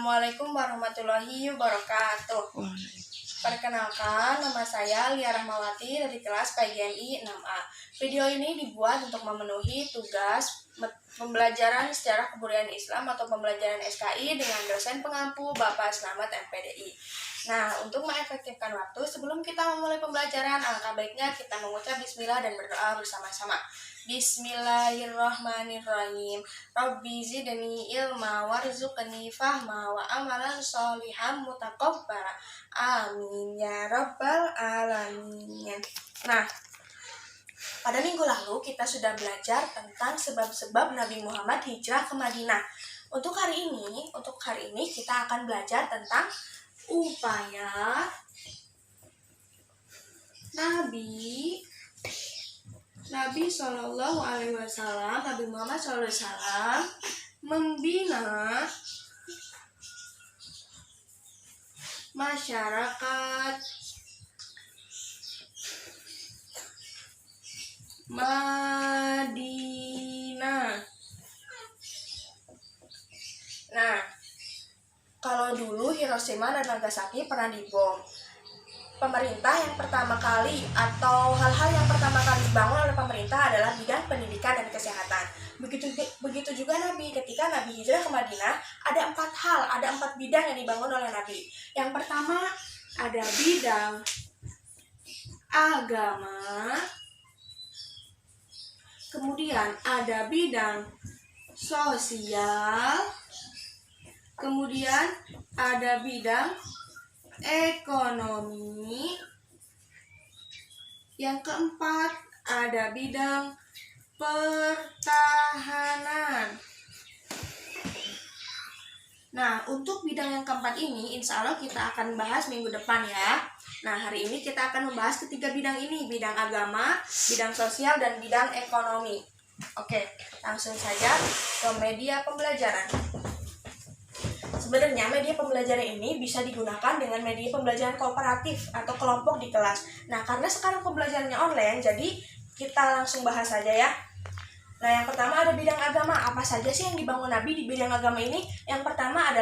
Assalamualaikum warahmatullahi wabarakatuh. Perkenalkan, nama saya Lia Rahmawati dari kelas PGNI 6A. Video ini dibuat untuk memenuhi tugas pembelajaran sejarah kebudayaan Islam atau pembelajaran SKI dengan dosen pengampu Bapak Slamet MPDI. Nah, untuk mengefektifkan waktu, sebelum kita memulai pembelajaran, alangkah baiknya kita mengucap bismillah dan berdoa bersama-sama. Bismillahirrahmanirrahim. Rabbi zidni ilma warzuqni fahma wa amalan sholihan mutaqabbala. Amin ya rabbal alamin. Nah, pada minggu lalu kita sudah belajar tentang sebab-sebab Nabi Muhammad hijrah ke Madinah. Untuk hari ini kita akan belajar tentang upaya Nabi Shallallahu Alaihi Wasallam, Nabi Muhammad Shallallahu Alaihi Wasallam membina masyarakat Madinah. Nah, kalau dulu Hiroshima dan Nagasaki pernah dibom, pemerintah yang pertama kali atau hal-hal yang pertama kali dibangun oleh pemerintah adalah bidang pendidikan dan kesehatan. Begitu juga Nabi, ketika Nabi hijrah ke Madinah, ada 4 bidang yang dibangun oleh Nabi. Yang pertama ada bidang agama, kemudian ada bidang sosial, kemudian ada bidang ekonomi, yang keempat ada bidang pertahanan. Nah, untuk bidang yang keempat ini insya Allah kita akan bahas minggu depan ya. Nah, hari ini kita akan membahas ketiga bidang ini, bidang agama, bidang sosial, dan bidang ekonomi. Oke, langsung saja ke media pembelajaran. Sebenarnya media pembelajaran ini bisa digunakan dengan media pembelajaran kooperatif atau kelompok di kelas. Nah, karena sekarang pembelajarannya online, jadi kita langsung bahas saja ya. Nah, yang pertama ada bidang agama. Apa saja sih yang dibangun Nabi di bidang agama ini? Yang pertama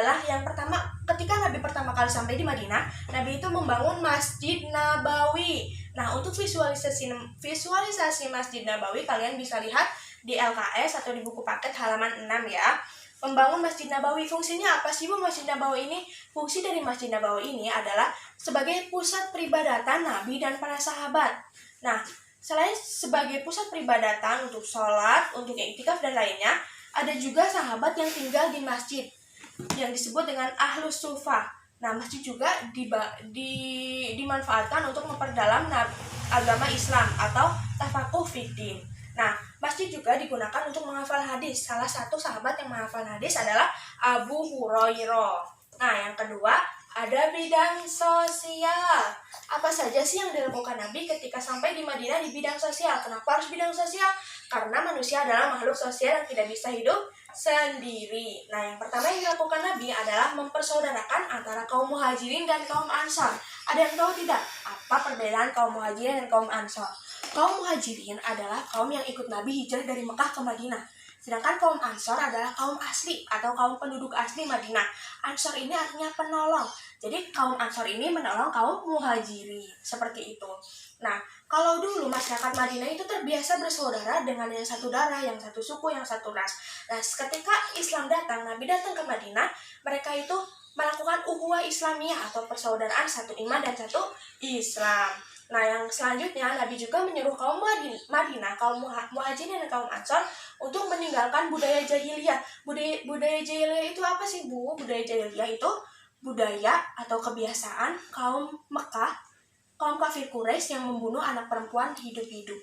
ketika Nabi pertama kali sampai di Madinah, Nabi itu membangun Masjid Nabawi. Nah, untuk visualisasi Masjid Nabawi kalian bisa lihat di LKS atau di buku paket halaman 6 ya. Membangun Masjid Nabawi, fungsinya apa sih Bu Masjid Nabawi ini? Fungsi dari Masjid Nabawi ini adalah sebagai pusat peribadatan Nabi dan para sahabat. Nah, selain sebagai pusat peribadatan untuk sholat, untuk iktikaf dan lainnya, ada juga sahabat yang tinggal di masjid yang disebut dengan Ahlus Sufah. Nah, masjid juga dimanfaatkan untuk memperdalam agama Islam atau tafaquh fiddin. Nah, masjid juga digunakan untuk menghafal hadis. Salah satu sahabat yang menghafal hadis adalah Abu Hurairah. Nah, yang kedua ada bidang sosial. Apa saja sih yang dilakukan Nabi ketika sampai di Madinah di bidang sosial? Kenapa harus bidang sosial? Karena manusia adalah makhluk sosial yang tidak bisa hidup sendiri. Nah, yang pertama yang dilakukan Nabi adalah mempersaudarakan antara kaum muhajirin dan kaum ansor. Ada yang tahu tidak apa perbedaan kaum muhajirin dan kaum ansor? Kaum muhajirin adalah kaum yang ikut Nabi hijrah dari Mekah ke Madinah. Sedangkan kaum ansor adalah kaum asli atau kaum penduduk asli Madinah. Ansor ini artinya penolong. Jadi kaum ansor ini menolong kaum muhajirin. Seperti itu. Nah, kalau dulu masyarakat Madinah itu terbiasa bersaudara dengan yang satu darah, yang satu suku, yang satu ras. Nah, ketika Islam datang, Nabi datang ke Madinah, mereka itu melakukan ukhuwah Islamiyah atau persaudaraan satu iman dan satu Islam. Nah, yang selanjutnya Nabi juga menyuruh kaum Madinah, kaum muhajirin dan kaum ansor untuk meninggalkan budaya jahiliyah. Budaya jahiliyah itu apa sih Bu? Budaya jahiliyah itu budaya atau kebiasaan kaum Mekah, kaum kafir Quraisy yang membunuh anak perempuan hidup-hidup.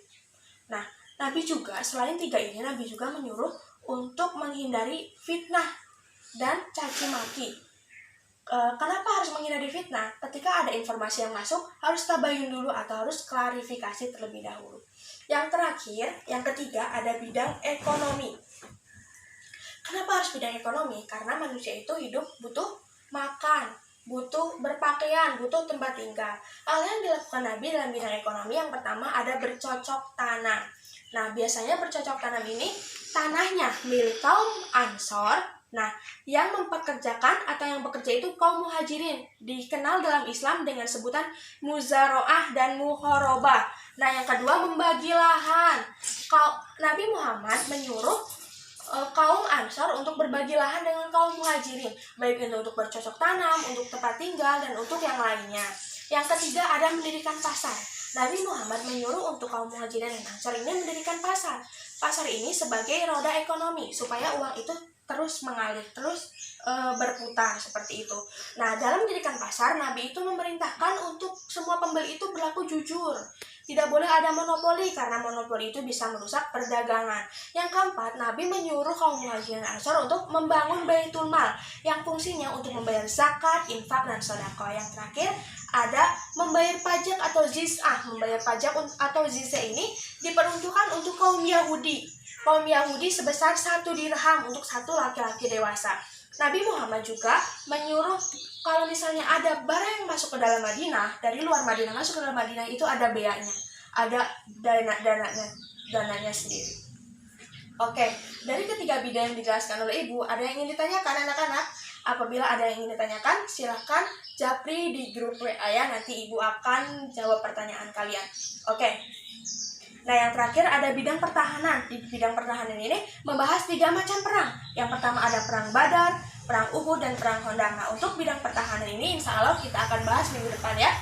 Nah, Nabi juga selain 3 ini, Nabi juga menyuruh untuk menghindari fitnah dan caci maki. Kenapa harus menghindari fitnah? Ketika ada informasi yang masuk, harus tabayun dulu atau harus klarifikasi terlebih dahulu. Yang terakhir, yang ketiga, ada bidang ekonomi. Kenapa harus bidang ekonomi? Karena manusia itu hidup butuh makan, butuh berpakaian, butuh tempat tinggal. Hal yang dilakukan Nabi dalam bidang ekonomi yang pertama ada bercocok tanam. Nah, biasanya bercocok tanam ini tanahnya milik kaum Ansor. Nah, yang mempekerjakan atau yang bekerja itu kaum muhajirin, dikenal dalam Islam dengan sebutan muzaroah dan muhorobah. Nah, yang kedua membagi lahan. Nabi Muhammad menyuruh kaum Ansor untuk berbagi lahan dengan kaum muhajirin, baik itu untuk bercocok tanam, untuk tempat tinggal, dan untuk yang lainnya. Yang ketiga ada mendirikan pasar. Nabi Muhammad menyuruh untuk kaum muhajirin dan Ansor ini mendirikan pasar. Pasar ini sebagai roda ekonomi supaya uang itu terus mengalir, terus berputar seperti itu. Nah, dalam mendirikan pasar, Nabi itu memerintahkan untuk semua pembeli itu berlaku jujur. Tidak boleh ada monopoli karena monopoli itu bisa merusak perdagangan. Yang keempat, Nabi menyuruh kaum muhajirin dan Ansor untuk membangun baitul mal yang fungsinya untuk membayar zakat, infak, dan sedekah. Yang terakhir, ada membayar pajak atau jiz'ah. Membayar pajak atau jiz'ah ini diperuntukkan untuk kaum Yahudi. Kaum Yahudi sebesar 1 dirham untuk satu laki-laki dewasa. Nabi Muhammad juga menyuruh kalau misalnya ada barang yang masuk ke dalam Madinah, dari luar Madinah masuk ke dalam Madinah, itu ada beanya, ada dananya sendiri. Oke, dari ketiga bidang yang dijelaskan oleh Ibu, ada yang ingin ditanyakan anak-anak? Apabila ada yang ingin ditanyakan, silahkan japri di grup WA ya, nanti Ibu akan jawab pertanyaan kalian. Oke. Nah, yang terakhir ada bidang pertahanan. Di bidang pertahanan ini membahas 3 macam perang. Yang pertama ada perang Badar, perang Uhud, dan perang Khandaq. Nah, untuk bidang pertahanan ini insya Allah kita akan bahas minggu depan ya.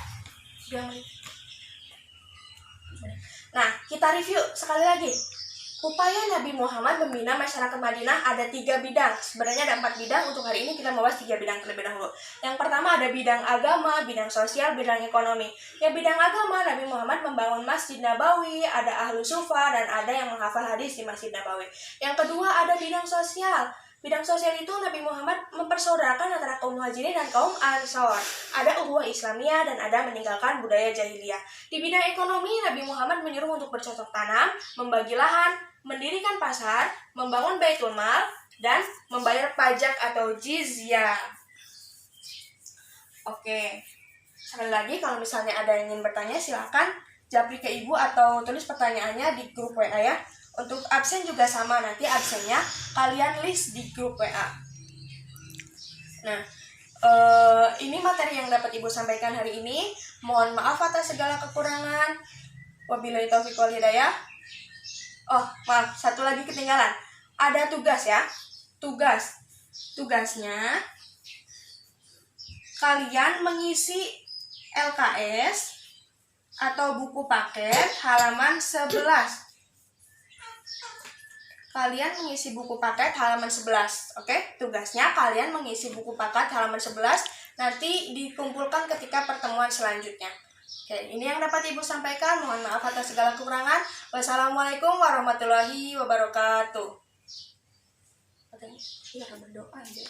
Nah, kita review sekali lagi. Upaya Nabi Muhammad membina masyarakat Madinah ada 3 bidang. Sebenarnya ada 4 bidang, untuk hari ini kita membahas 3 bidang terlebih dahulu. Yang pertama ada bidang agama, bidang sosial, bidang ekonomi. Yang bidang agama, Nabi Muhammad membangun Masjid Nabawi, ada Ahlu Sufa, dan ada yang menghafal hadis di Masjid Nabawi. Yang kedua ada bidang sosial. Bidang sosial itu Nabi Muhammad mempersaudarakan antara kaum muhajirin dan kaum ansor. Ada ukhuwah Islamiyah dan ada meninggalkan budaya jahiliyah. Di bidang ekonomi, Nabi Muhammad menyuruh untuk bercocok tanam, membagi lahan, mendirikan pasar, membangun baitul mal, dan membayar pajak atau jizyah. Oke, sekali lagi kalau misalnya ada yang ingin bertanya silakan japri ke Ibu atau tulis pertanyaannya di grup WA ya. Untuk absen juga sama, nanti absennya kalian list di grup WA. Nah, ini materi yang dapat Ibu sampaikan hari ini. Mohon maaf atas segala kekurangan. Wabillahi taufiq wal hidayah. Oh, maaf, satu lagi ketinggalan. Ada tugas ya. Tugasnya kalian mengisi LKS atau buku paket halaman 11. Kalian mengisi buku paket halaman 11. Oke? Tugasnya kalian mengisi buku paket halaman 11, nanti dikumpulkan ketika pertemuan selanjutnya. Oke, ini yang dapat Ibu sampaikan. Mohon maaf atas segala kekurangan. Wassalamualaikum warahmatullahi wabarakatuh. Katanya, iya berdoa aja.